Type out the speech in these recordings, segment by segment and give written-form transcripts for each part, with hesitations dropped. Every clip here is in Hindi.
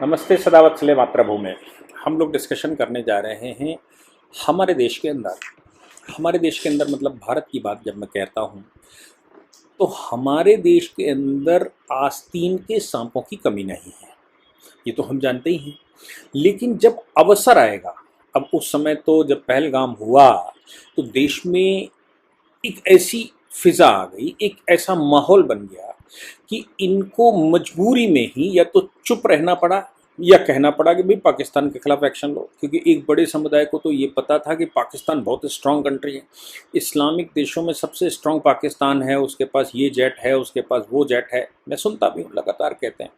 नमस्ते सदावत्सले मातृभूमि। हम लोग डिस्कशन करने जा रहे हैं हमारे देश के अंदर। हमारे देश के अंदर मतलब भारत की बात जब मैं कहता हूँ तो हमारे देश के अंदर आस्तीन के सांपों की कमी नहीं है, ये तो हम जानते ही हैं। लेकिन जब अवसर आएगा, अब उस समय तो जब पहलगाम हुआ तो देश में एक ऐसी फिजा आ गई, एक ऐसा माहौल बन गया कि इनको मजबूरी में ही या तो चुप रहना पड़ा या कहना पड़ा कि भाई पाकिस्तान के खिलाफ एक्शन लो, क्योंकि एक बड़े समुदाय को तो ये पता था कि पाकिस्तान बहुत स्ट्रांग कंट्री है। इस्लामिक देशों में सबसे स्ट्रांग पाकिस्तान है, उसके पास ये जेट है, उसके पास वो जेट है। मैं सुनता भी हूँ, लगातार कहते हैं।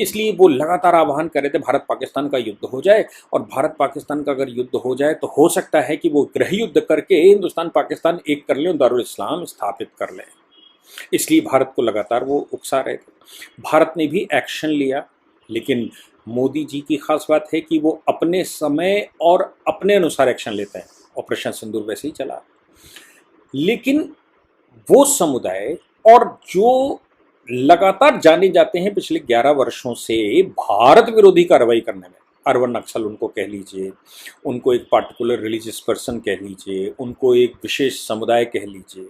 इसलिए वो लगातार आह्वान कर रहे थे भारत पाकिस्तान का युद्ध हो जाए, और भारत पाकिस्तान का अगर युद्ध हो जाए तो हो सकता है कि वो गृह युद्ध करके हिंदुस्तान पाकिस्तान एक कर लें, दारुल इस्लाम स्थापित कर लें। इसलिए भारत को लगातार वो उकसा रहे थे। भारत ने भी एक्शन लिया, लेकिन मोदी जी की खास बात है कि वो अपने समय और अपने अनुसार एक्शन लेते हैं। ऑपरेशन सिंदूर वैसे ही चला। लेकिन वो समुदाय और जो लगातार जाने जाते हैं पिछले 11 वर्षों से भारत विरोधी कार्रवाई करने में, अरवन नक्सल उनको कह लीजिए, उनको एक पार्टिकुलर रिलीजियस पर्सन कह लीजिए, उनको एक विशेष समुदाय कह लीजिए,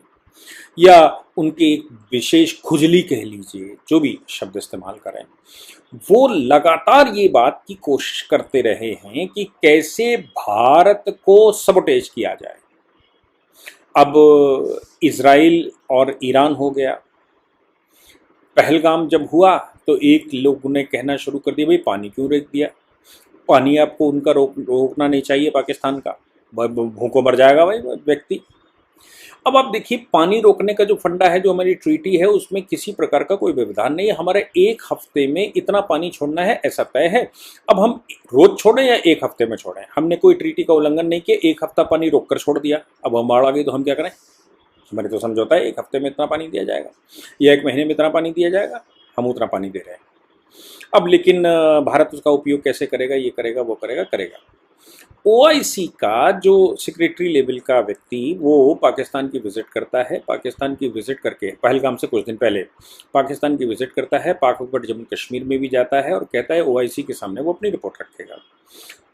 या उनके एक विशेष खुजली कह लीजिए, जो भी शब्द इस्तेमाल करें, वो लगातार ये बात की कोशिश करते रहे हैं कि कैसे भारत को सबोटेज किया जाए। अब इजराइल और ईरान हो गया। पहलगाम जब हुआ तो एक लोग ने कहना शुरू कर दिया, भाई पानी क्यों रोक दिया, पानी आपको उनका रोकना नहीं चाहिए पाकिस्तान का, भूखों मर जाएगा भाई व्यक्ति। अब आप देखिए, पानी रोकने का जो फंडा है, जो हमारी ट्रीटी है, उसमें किसी प्रकार का कोई व्यवधान नहीं है। हमारे एक हफ्ते में इतना पानी छोड़ना है ऐसा तय है। अब हम रोज छोड़ें या एक हफ्ते में छोड़ें, हमने कोई ट्रीटी का उल्लंघन नहीं किया, एक हफ्ता पानी रोक कर छोड़ दिया। अब हम बाढ़ आ गई तो हम क्या करें? हमारे तो समझौता है, एक हफ्ते में इतना पानी दिया जाएगा या एक महीने में इतना पानी दिया जाएगा, हम उतना पानी दे रहे हैं। अब लेकिन भारत उसका उपयोग कैसे करेगा, ये करेगा वो करेगा। ओआईसी का जो सेक्रेटरी लेवल का व्यक्ति वो पाकिस्तान की विजिट करता है, पाकिस्तान की विजिट करके पहलगाम से कुछ दिन पहले पाकिस्तान की विजिट करता है, पाक उपगढ़ जम्मू कश्मीर में भी जाता है और कहता है ओआईसी के सामने वो अपनी रिपोर्ट रखेगा।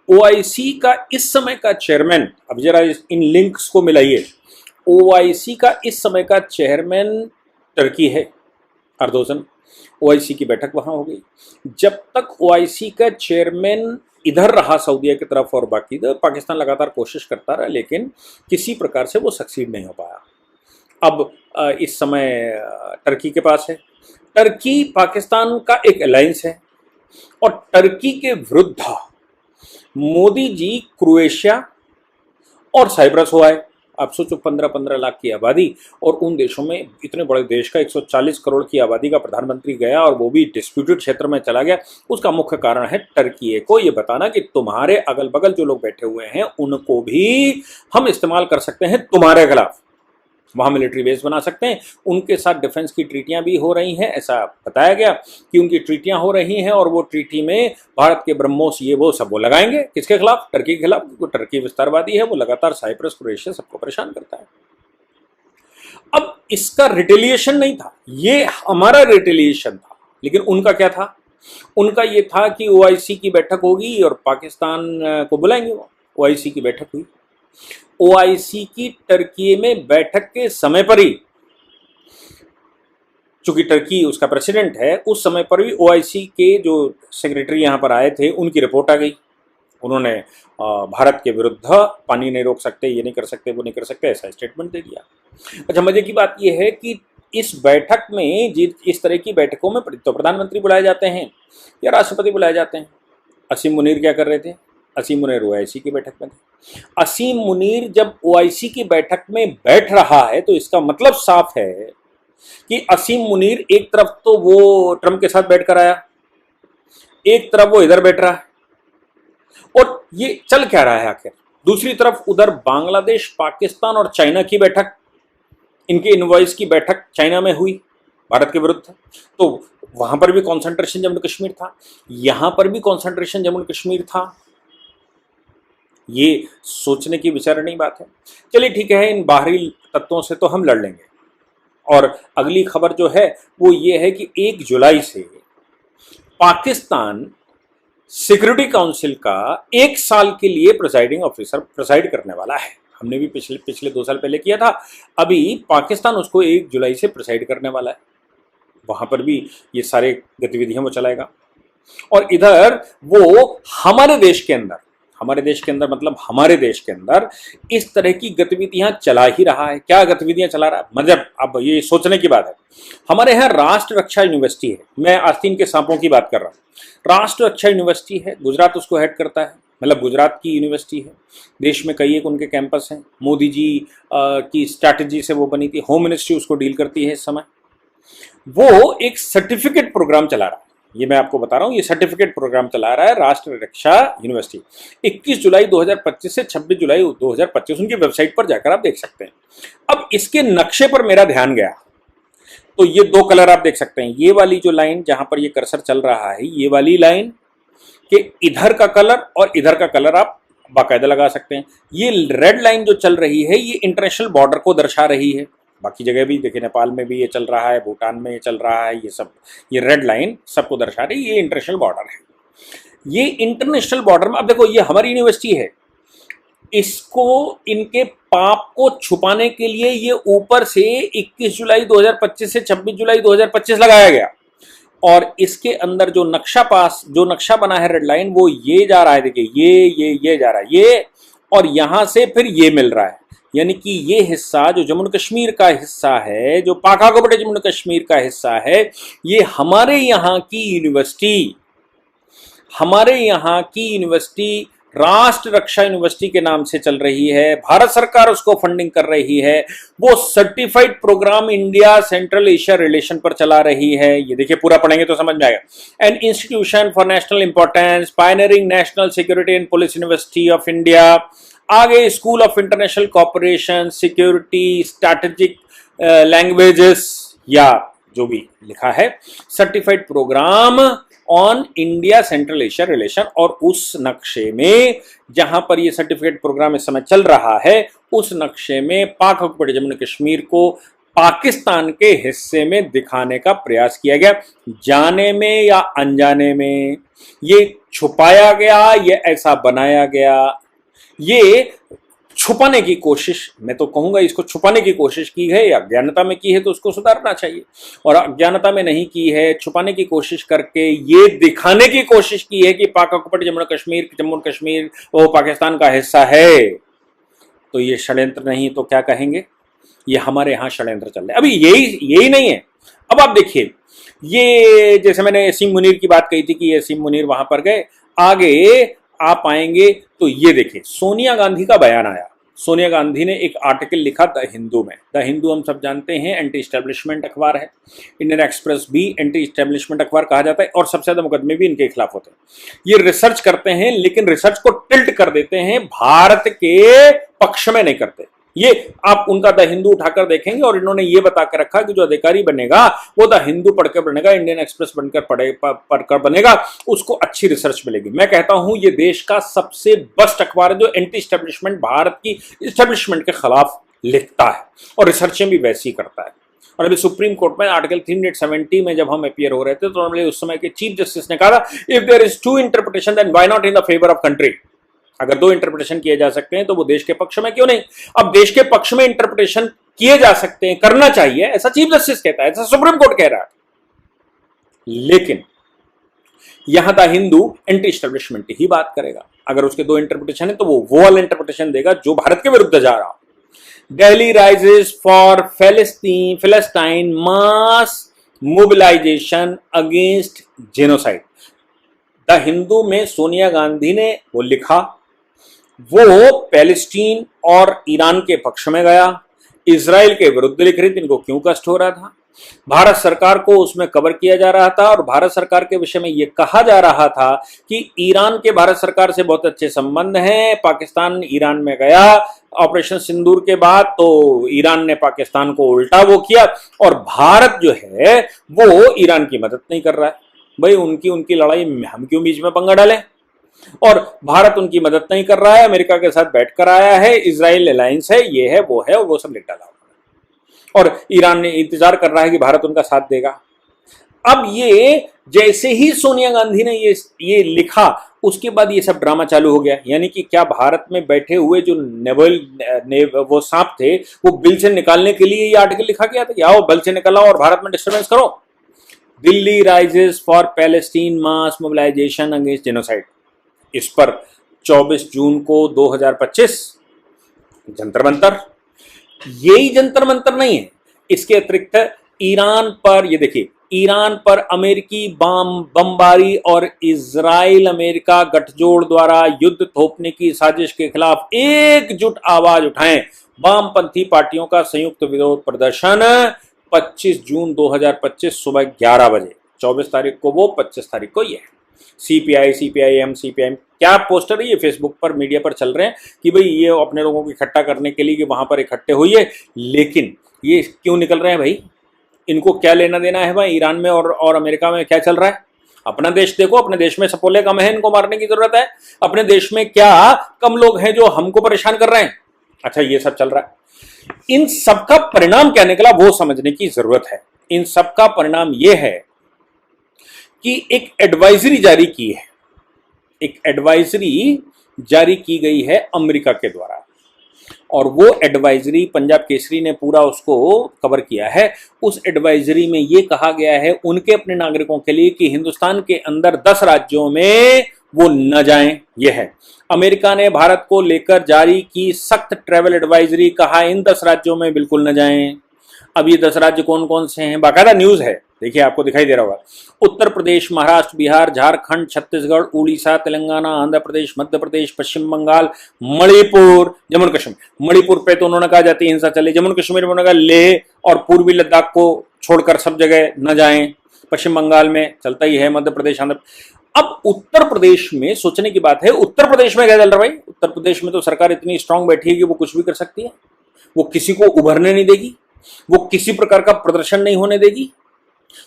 ओआईसी का इस समय का चेयरमैन, अब जरा इन लिंक्स को मिलाइए, ओआईसी का इस समय का चेयरमैन टर्की है, अर्दोजन। ओआईसी की बैठक वहाँ हो गई। जब तक ओआईसी का चेयरमैन इधर रहा सऊदीया की तरफ और बाकी तो पाकिस्तान लगातार कोशिश करता रहा, लेकिन किसी प्रकार से वो सक्सीड नहीं हो पाया। अब इस समय टर्की के पास है। टर्की पाकिस्तान का एक अलायंस है, और टर्की के विरुद्ध मोदी जी क्रोएशिया और साइप्रस हुआ है। आप सोचो, 15-15 लाख की आबादी, और उन देशों में इतने बड़े देश का 140 करोड़ की आबादी का प्रधानमंत्री गया और वो भी डिस्प्यूटेड क्षेत्र में चला गया। उसका मुख्य कारण है टर्की को ये बताना कि तुम्हारे अगल बगल जो लोग बैठे हुए हैं उनको भी हम इस्तेमाल कर सकते हैं तुम्हारे खिलाफ, वहाँ मिलिट्री बेस बना सकते हैं। उनके साथ डिफेंस की ट्रीटियां भी हो रही हैं, ऐसा बताया गया कि उनकी ट्रीटियां हो रही हैं, और वो ट्रीटी में भारत के ब्रह्मोस ये वो सब वो लगाएंगे। किसके खिलाफ? टर्की के खिलाफ, क्योंकि टर्की विस्तारवादी है, वो लगातार साइप्रस क्रोएशिया सबको परेशान करता है। अब इसका रिटेलिएशन नहीं था, ये हमारा रिटेलिएशन था। लेकिन उनका क्या था? उनका ये था कि ओआईसी की बैठक होगी और पाकिस्तान को बुलाएंगे। वो ओआईसी की बैठक हुई। ओआईसी की टर्की में बैठक के समय पर ही, चूंकि टर्की उसका प्रेसिडेंट है, उस समय पर भी ओआईसी के जो सेक्रेटरी यहाँ पर आए थे उनकी रिपोर्ट आ गई। उन्होंने भारत के विरुद्ध पानी नहीं रोक सकते, ये नहीं कर सकते, वो नहीं कर सकते, ऐसा स्टेटमेंट दे दिया। अच्छा, मजे की बात यह है कि इस बैठक में, इस तरह की बैठकों में तो प्रधानमंत्री बुलाए जाते हैं या राष्ट्रपति बुलाए जाते हैं। असीम मुनीर क्या कर रहे थे? असीम मुनीर ओआईसी की बैठक में थे। असीम मुनीर जब ओआईसी की बैठक में बैठ रहा है तो इसका मतलब साफ है कि असीम मुनीर एक तरफ तो वो ट्रंप के साथ बैठ कर आया, एक तरफ वो इधर बैठ रहा है, और ये चल क्या रहा है आखिर? दूसरी तरफ उधर बांग्लादेश, पाकिस्तान और चाइना की बैठक, इनके इनवॉइस की बैठक चाइना में हुई भारत के विरुद्ध। तो वहां पर भी कॉन्सेंट्रेशन जम्मू कश्मीर था, यहां पर भी कॉन्सेंट्रेशन जम्मू कश्मीर था। ये सोचने की विचारणीय बात है। चलिए ठीक है, इन बाहरी तत्वों से तो हम लड़ लेंगे। और अगली खबर जो है वो ये है कि 1 जुलाई से पाकिस्तान सिक्योरिटी काउंसिल का 1 साल के लिए प्रिसाइडिंग ऑफिसर प्रिसाइड करने वाला है। हमने भी पिछले पिछले 2 साल पहले किया था। अभी पाकिस्तान उसको 1 जुलाई से प्रिसाइड करने वाला है। वहां पर भी ये सारे गतिविधियां वो चलाएगा। और इधर वो हमारे देश के अंदर मतलब हमारे देश के अंदर इस तरह की गतिविधियां चला ही रहा है। क्या गतिविधियां चला रहा है, मतलब अब ये सोचने की बात है। हमारे यहाँ राष्ट्र रक्षा यूनिवर्सिटी है, मैं आस्तीन के सांपों की बात कर रहा हूँ। राष्ट्र रक्षा यूनिवर्सिटी है, गुजरात उसको हेड करता है, मतलब गुजरात की यूनिवर्सिटी है। देश में कई एक उनके कैंपस हैं। मोदी जी की स्ट्रैटेजी से वो बनी थी। होम मिनिस्ट्री उसको डील करती है इस समय। वो एक सर्टिफिकेट प्रोग्राम चला रहा है, ये मैं आपको बता रहा हूं। ये सर्टिफिकेट प्रोग्राम चला रहा है राष्ट्र रक्षा यूनिवर्सिटी। 21 जुलाई 2025 से 26 जुलाई 2025 उनकी वेबसाइट पर जाकर आप देख सकते हैं। अब इसके नक्शे पर मेरा ध्यान गया तो ये 2 कलर आप देख सकते हैं। ये वाली जो लाइन जहां पर ये कर्सर चल रहा है, ये वाली लाइन के इधर का कलर और इधर का कलर आप बाकायदा लगा सकते हैं। ये रेड लाइन जो चल रही है ये इंटरनेशनल बॉर्डर को दर्शा रही है। बाकी जगह भी देखिए, नेपाल में भी ये चल रहा है, भूटान में ये चल रहा है, ये सब ये रेड लाइन सबको दर्शा रही है। ये इंटरनेशनल बॉर्डर है। ये इंटरनेशनल बॉर्डर में अब देखो, ये हमारी यूनिवर्सिटी है। इसको इनके पाप को छुपाने के लिए ये ऊपर से 21 जुलाई 2025 से 26 जुलाई 2025 लगाया गया। और इसके अंदर जो नक्शा बना है रेड लाइन, वो ये जा रहा है। देखिए ये जा रहा है, ये और यहां से फिर ये मिल रहा है। यानी कि ये हिस्सा जो जम्मू कश्मीर का हिस्सा है, जो पाक बटे जम्मू कश्मीर का हिस्सा है, ये हमारे यहाँ की यूनिवर्सिटी राष्ट्र रक्षा यूनिवर्सिटी के नाम से चल रही है। भारत सरकार उसको फंडिंग कर रही है। वो certified program India central Asia relation पर चला रही है। ये देखिए, पूरा पढ़ेंगे तो समझ में आएगा। An institution for national importance, pioneering national security and police university of India, आगे school of international cooperation, security, strategic languages, या जो भी लिखा है, certified programme on India central Asia relation. और उस नक्शे में जहां पर ये सर्टिफिकेट प्रोग्राम इस समय चल रहा है, उस नक्शे में पाक ऑक्युपाइड जम्मू कश्मीर को पाकिस्तान के हिस्से में दिखाने का प्रयास किया गया। जाने में या अनजाने में ये छुपाया गया, ये ऐसा बनाया गया। ये छुपाने की कोशिश, मैं तो कहूंगा इसको छुपाने की कोशिश की है। या अज्ञानता में की है तो उसको सुधारना चाहिए, और अज्ञानता में नहीं की है, छुपाने की कोशिश करके ये दिखाने की कोशिश की है कि पाक ऑक्युपाइड जम्मू कश्मीर वो पाकिस्तान का हिस्सा है। तो ये षड्यंत्र नहीं तो क्या कहेंगे, ये हमारे यहाँ षड्यंत्र चल रहे हैं। अभी यही नहीं है। अब आप देखिए, ये जैसे मैंने यासीन मुनीर की बात कही थी कि यासीन मुनीर वहां पर गए, आगे आप आएंगे तो ये देखिए सोनिया गांधी का बयान आया। सोनिया गांधी ने एक आर्टिकल लिखा द हिंदू में। द हिंदू हम सब जानते हैं एंटी एस्टेब्लिशमेंट अखबार है। इंडियन एक्सप्रेस भी एंटी एस्टेब्लिशमेंट अखबार कहा जाता है, और सबसे ज्यादा मुकदमे भी इनके खिलाफ होते हैं। ये रिसर्च करते हैं, लेकिन रिसर्च को टिल्ट कर देते हैं, भारत के पक्ष में नहीं करते। ये आप उनका द हिंदू उठाकर देखेंगे, और इन्होंने ये बता कर रखा कि जो अधिकारी बनेगा वो द हिंदू पढ़कर बनेगा, इंडियन एक्सप्रेस पढ़कर बनेगा, उसको अच्छी रिसर्च मिलेगी। मैं कहता हूं ये देश का सबसे बेस्ट अखबार है जो एंटी स्टैब्लिशमेंट, भारत की स्टैब्लिशमेंट के खिलाफ लिखता है और रिसर्चें भी वैसी करता है। और अभी सुप्रीम कोर्ट में आर्टिकल 370 में जब हम अपीयर हो रहे थे तो हमने उस समय के चीफ जस्टिस ने कहा, if there is two interpretation then why not in the favour of country. अगर 2 इंटरप्रिटेशन किए जा सकते हैं तो वो देश के पक्ष में क्यों नहीं। अब देश के पक्ष में इंटरप्रिटेशन किए जा सकते हैं, करना चाहिए, ऐसा चीफ जस्टिस कहता है, ऐसा सुप्रीम कोर्ट कह रहा है। लेकिन यहां द हिंदू एंटी एस्टेब्लिशमेंट ही बात करेगा। अगर उसके 2 इंटरप्रिटेशन है तो वो वाला इंटरप्रिटेशन देगा जो भारत के विरुद्ध जा रहा। Delhi rises for Palestine mass mobilisation against genocide. The Hindu में सोनिया गांधी ने वो लिखा, वो पैलेस्टीन और ईरान के पक्ष में गया, इजराइल के विरुद्ध लिख रही थी, इनको क्यों कष्ट हो रहा था। भारत सरकार को उसमें कवर किया जा रहा था, और भारत सरकार के विषय में यह कहा जा रहा था कि ईरान के भारत सरकार से बहुत अच्छे संबंध हैं। पाकिस्तान ईरान में गया ऑपरेशन सिंदूर के बाद, तो ईरान ने पाकिस्तान को उल्टा वो किया, और भारत जो है वो ईरान की मदद नहीं कर रहा है। भाई उनकी लड़ाई में हम क्यों बीच में पंगा डालें। और भारत उनकी मदद नहीं कर रहा है, अमेरिका के साथ बैठकर आया है, इजराइल अलायंस है, ये है वो है, और वो सब लिख डाला। और ईरान ने इंतजार कर रहा है कि भारत उनका साथ देगा। अब ये जैसे ही सोनिया गांधी ने ये लिखा, उसके बाद ये सब ड्रामा चालू हो गया। यानी कि क्या भारत में बैठे हुए जो वो सांप थे, वो बिल से निकालने के लिए ये आर्टिकल लिखा गया था कि आओ बिल से निकलाओ और भारत में डिस्टर्बेंस करो। Delhi rises for Palestine mass mobilisation against genocide, इस पर 24 जून को 2025 जंतर मंतर, यही जंतर मंतर नहीं है, इसके अतिरिक्त ईरान पर, ये देखिए, ईरान पर अमेरिकी बमबारी और इजराइल अमेरिका गठजोड़ द्वारा युद्ध थोपने की साजिश के खिलाफ एकजुट आवाज उठाएं, वामपंथी पार्टियों का संयुक्त विरोध प्रदर्शन 25 जून 2025 सुबह 11 बजे, 24 तारीख को वो, 25 तारीख को ये। सीपीआई, सीपीआईएम, सीपीआईएम, क्या पोस्टर है ये फेसबुक पर, मीडिया पर चल रहे हैं कि भाई ये अपने लोगों को इकट्ठा करने के लिए कि वहां पर इकट्ठे हुई, लेकिन ये क्यों निकल रहे हैं भाई? इनको क्या लेना देना है भाई ईरान में और अमेरिका में क्या चल रहा है? अपना देश देखो, अपने देश में सपोले कम है, इनको मारने की जरूरत है। अपने देश में क्या कम लोग हैं जो हमको परेशान कर रहे हैं? अच्छा, ये सब चल रहा है। इन सबका परिणाम क्या निकला वो समझने की जरूरत है। इन सबका परिणाम यह है कि एक एडवाइजरी जारी की है, एक एडवाइजरी जारी की गई है अमेरिका के द्वारा, और वो एडवाइजरी पंजाब केसरी ने पूरा उसको कवर किया है। उस एडवाइजरी में ये कहा गया है उनके अपने नागरिकों के लिए कि हिंदुस्तान के अंदर 10 राज्यों में वो न जाएं। यह है अमेरिका ने भारत को लेकर जारी की सख्त ट्रैवल एडवाइजरी, कहा इन 10 राज्यों में बिल्कुल न जाएं। अब ये 10 राज्य कौन कौन से हैं, बाकायदा न्यूज है, देखिए आपको दिखाई दे रहा होगा। उत्तर प्रदेश, महाराष्ट्र, बिहार, झारखंड, छत्तीसगढ़, उड़ीसा, तेलंगाना, आंध्र प्रदेश, मध्य प्रदेश, पश्चिम बंगाल, मणिपुर, जम्मू कश्मीर। मणिपुर पे तो उन्होंने कहा जाती हिंसा चले, जम्मू कश्मीर में उन्होंने कहा लेह और पूर्वी लद्दाख को छोड़कर सब जगह न जाएं। पश्चिम बंगाल में चलता ही है, मध्य प्रदेश, आंध्र। अब उत्तर प्रदेश में सोचने की बात है, उत्तर प्रदेश में क्या चल रहा है भाई? उत्तर प्रदेश में तो सरकार इतनी स्ट्रांग बैठी है कि वो कुछ भी कर सकती है, वो किसी को उभरने नहीं देगी, वो किसी प्रकार का प्रदर्शन नहीं होने देगी,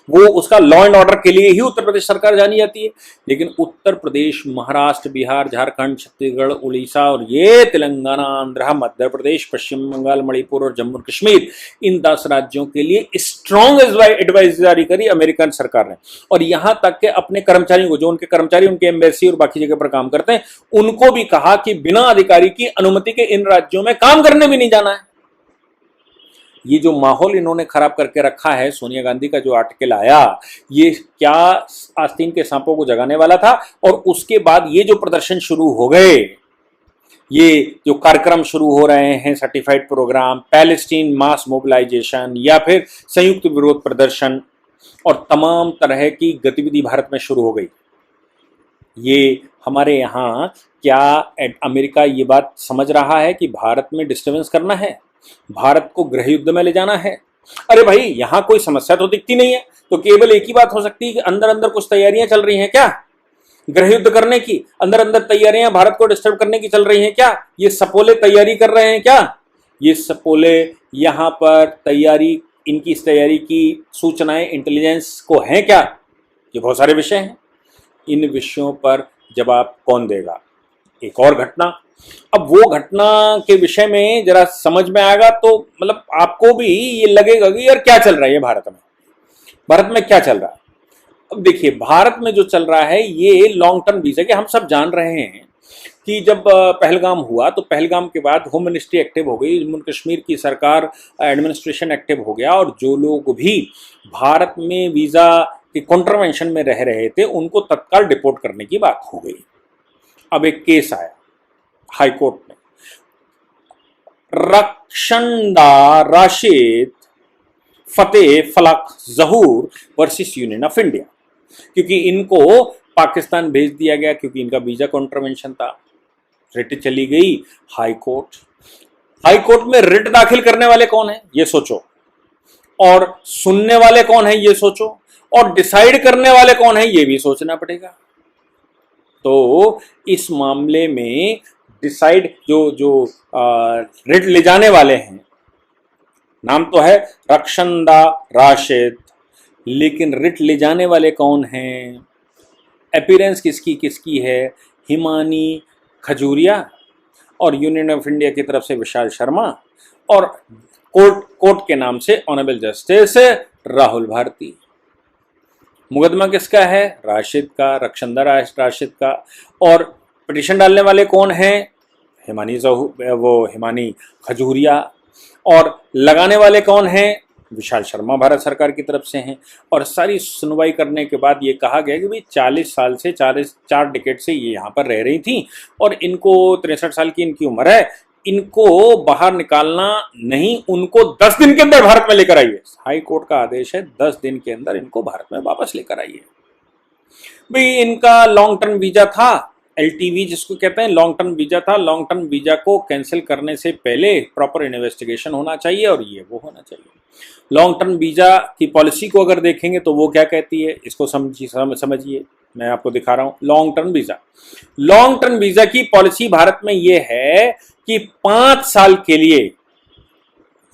वो उसका लॉ एंड ऑर्डर के लिए ही उत्तर प्रदेश सरकार जानी जाती है। लेकिन उत्तर प्रदेश, महाराष्ट्र, बिहार, झारखंड, छत्तीसगढ़, उड़ीसा और ये तेलंगाना, आंध्र, मध्य प्रदेश, पश्चिम बंगाल, मणिपुर और जम्मू कश्मीर, इन 10 राज्यों के लिए स्ट्रॉन्ग एडवाइजरी जारी करी अमेरिकन सरकार ने। और यहां तक के अपने कर्मचारियों को, जो उनके कर्मचारी उनके एम्बेसी और बाकी जगह पर काम करते हैं, उनको भी कहा कि बिना अधिकारी की अनुमति के इन राज्यों में काम करने भी नहीं जाना है। ये जो माहौल इन्होंने खराब करके रखा है, सोनिया गांधी का जो आर्टिकल आया, ये क्या आस्तीन के सांपों को जगाने वाला था। और उसके बाद ये जो प्रदर्शन शुरू हो गए, ये जो कार्यक्रम शुरू हो रहे हैं, certified programme, Palestine mass mobilisation या फिर संयुक्त विरोध प्रदर्शन और तमाम तरह की गतिविधि भारत में शुरू हो गई। ये हमारे यहाँ क्या अमेरिका ये बात समझ रहा है कि भारत में डिस्टर्बेंस करना है, भारत को गृह युद्ध में ले जाना है? अरे भाई, यहां कोई समस्या तो दिखती नहीं है, तो केवल एक ही बात हो सकती है कि अंदर अंदर कुछ तैयारियां चल रही हैं क्या गृह युद्ध करने की? अंदर अंदर तैयारियां भारत को डिस्टर्ब करने की चल रही हैं क्या? ये सपोले तैयारी कर रहे हैं क्या? ये सपोले यहां पर तैयारी, इनकी इस तैयारी की सूचनाएं इंटेलिजेंस को हैं क्या? ये बहुत सारे विषय हैं, इन विषयों पर जवाब कौन देगा? एक और घटना, अब वो घटना के विषय में जरा समझ में आएगा तो मतलब आपको भी ये लगेगा कि यार क्या चल रहा है ये भारत में क्या चल रहा है। अब देखिए, भारत में जो चल रहा है ये लॉन्ग टर्म वीजा के, हम सब जान रहे हैं कि जब पहलगाम हुआ तो पहलगाम के बाद होम मिनिस्ट्री एक्टिव हो गई, जम्मू कश्मीर की सरकार एडमिनिस्ट्रेशन एक्टिव हो गया, और जो लोग भी भारत में वीजा के कॉन्ट्रवेंशन में रह रहे थे उनको तत्काल डिपोर्ट करने की बात हो गई। अब एक केस आया हाई कोर्ट में, रक्षंदा राशिद फतेह फलक जहूर वर्सेस यूनियन ऑफ इंडिया, क्योंकि इनको पाकिस्तान भेज दिया गया क्योंकि इनका वीजा कॉन्ट्रवेंशन था। रिट चली गई हाई कोर्ट। हाई कोर्ट में रिट दाखिल करने वाले कौन है ये सोचो, और सुनने वाले कौन है ये सोचो, और डिसाइड करने वाले कौन है ये भी सोचना पड़ेगा। तो इस मामले में डिसाइड जो रिट ले जाने वाले हैं, नाम तो है रक्षंदा राशिद, लेकिन रिट ले जाने वाले कौन हैं, अपीयरेंस किसकी किसकी है? हिमानी खजूरिया और यूनियन ऑफ इंडिया की तरफ से विशाल शर्मा, और कोर्ट के नाम से ऑनरेबल जस्टिस राहुल भारती। मुकदमा किसका है? राशिद का, रक्षंदा राशिद का। और पिटीशन डालने वाले कौन हैं? हिमानी खजूरिया। और लगाने वाले कौन हैं? विशाल शर्मा भारत सरकार की तरफ से हैं। और सारी सुनवाई करने के बाद ये कहा गया कि भाई 40 साल से 4 डिकेड से ये यहाँ पर रह रही थी और इनको 63 साल की इनकी उम्र है, इनको बाहर निकालना नहीं, उनको 10 दिन के अंदर भारत में लेकर आइए। हाई कोर्ट का आदेश है 10 दिन के अंदर इनको भारत में वापस लेकर आइए। भाई इनका लॉन्ग टर्म वीजा था, LTV जिसको कहते हैं, लॉन्ग टर्म वीजा था। लॉन्ग टर्म वीजा को कैंसिल करने से पहले प्रॉपर इन्वेस्टिगेशन होना चाहिए और ये वो होना चाहिए। लॉन्ग टर्म वीजा की पॉलिसी को अगर देखेंगे तो वो क्या कहती है, इसको समझिए, मैं आपको दिखा रहा हूं। लॉन्ग टर्म वीजा की पॉलिसी भारत में ये है कि 5 साल के लिए,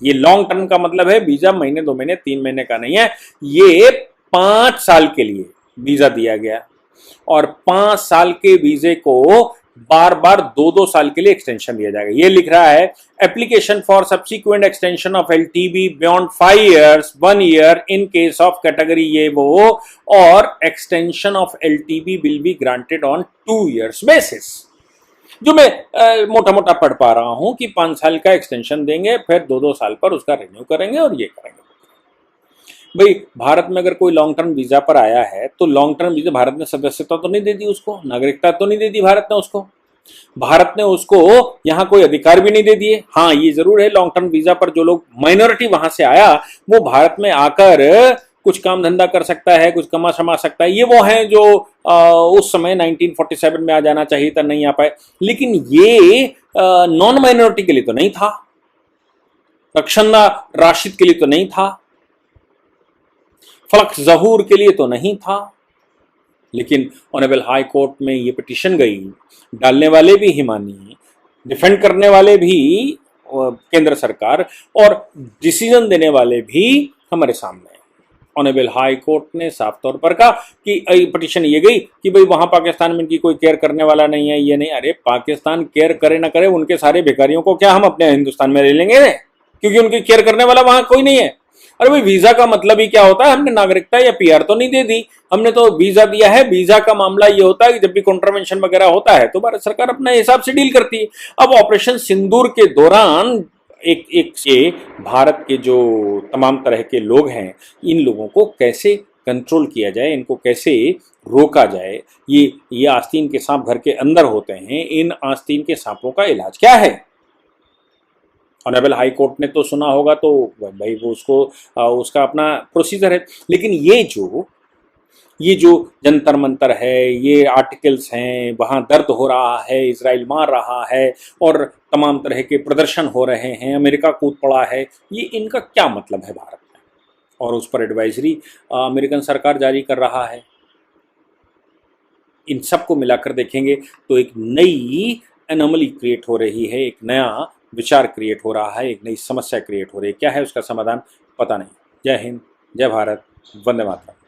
ये लॉन्ग टर्म का मतलब है वीजा महीने 2 महीने 3 महीने का नहीं है, ये 5 साल के लिए वीजा दिया गया। और 5 साल के वीजे को बार बार 2-2 साल के लिए एक्सटेंशन दिया जाएगा। ये लिख रहा है application for subsequent extension of LTV beyond 5 years 1 year in case of category ये वो, और extension of LTV will be granted on 2 years basis. जो मैं मोटा मोटा पढ़ पा रहा हूं कि 5 साल का एक्सटेंशन देंगे, फिर 2-2 साल पर उसका रिन्यू करेंगे और ये करेंगे। भाई भारत में अगर कोई लॉन्ग टर्म वीजा पर आया है तो लॉन्ग टर्म वीजा, भारत ने सदस्यता तो नहीं दे दी उसको, नागरिकता तो नहीं दे दी भारत ने उसको यहाँ कोई अधिकार भी नहीं दे दिए। हाँ ये जरूर है, लॉन्ग टर्म वीजा पर जो लोग माइनॉरिटी वहां से आया वो भारत में आकर कुछ काम धंधा कर सकता है, कुछ कमा शमा सकता है। ये वो हैं जो उस समय 1947 में आ जाना चाहिए था, नहीं आ पाए। लेकिन ये नॉन माइनॉरिटी के लिए तो नहीं था, रक्षंदा राशिद के लिए तो नहीं था, फलक जहूर के लिए तो नहीं था। लेकिन ऑनरेबल हाई कोर्ट में ये पिटीशन गई, डालने वाले भी हिमानी, डिफेंड करने वाले भी केंद्र सरकार, और डिसीजन देने वाले भी हमारे सामने। ऑनरेबल हाई कोर्ट ने साफ तौर पर कहा कि पिटीशन ये गई कि भाई वहां पाकिस्तान में इनकी कोई केयर करने वाला नहीं है, ये नहीं। अरे पाकिस्तान केयर करे ना करे, उनके सारे भिखारियों को क्या हम अपने हिंदुस्तान में ले लेंगे, क्योंकि उनकी केयर करने वाला वहां कोई नहीं है। अरे भाई वीजा का मतलब ही क्या होता है? हमने नागरिकता या PR तो नहीं दे दी, हमने तो वीजा दिया है। वीजा का मामला ये होता है कि जब भी कॉन्ट्रावेंशन वगैरह होता है तो भारत सरकार अपने हिसाब से डील करती है। अब ऑपरेशन सिंदूर के दौरान एक से भारत के जो तमाम तरह के लोग हैं, इन लोगों को कैसे कंट्रोल किया जाए, इनको कैसे रोका जाए। ये आस्तीन के सांप घर के अंदर होते हैं, इन आस्तीन के सांपों का इलाज क्या है? ऑनरेबल हाई कोर्ट ने तो सुना होगा, तो भाई वो उसका अपना प्रोसीजर है। लेकिन ये जो जंतर मंतर है, ये आर्टिकल्स हैं, वहाँ दर्द हो रहा है, इजराइल मार रहा है और तमाम तरह के प्रदर्शन हो रहे हैं, अमेरिका कूद पड़ा है, ये इनका क्या मतलब है भारत में? और उस पर एडवाइजरी अमेरिकन सरकार जारी कर रहा है। इन सबको मिलाकर देखेंगे तो एक नई एनोमली क्रिएट हो रही है, एक नया विचार क्रिएट हो रहा है, एक नई समस्या क्रिएट हो रही है। क्या है उसका समाधान? पता नहीं। जय हिंद, जय भारत, वंदे मातरम।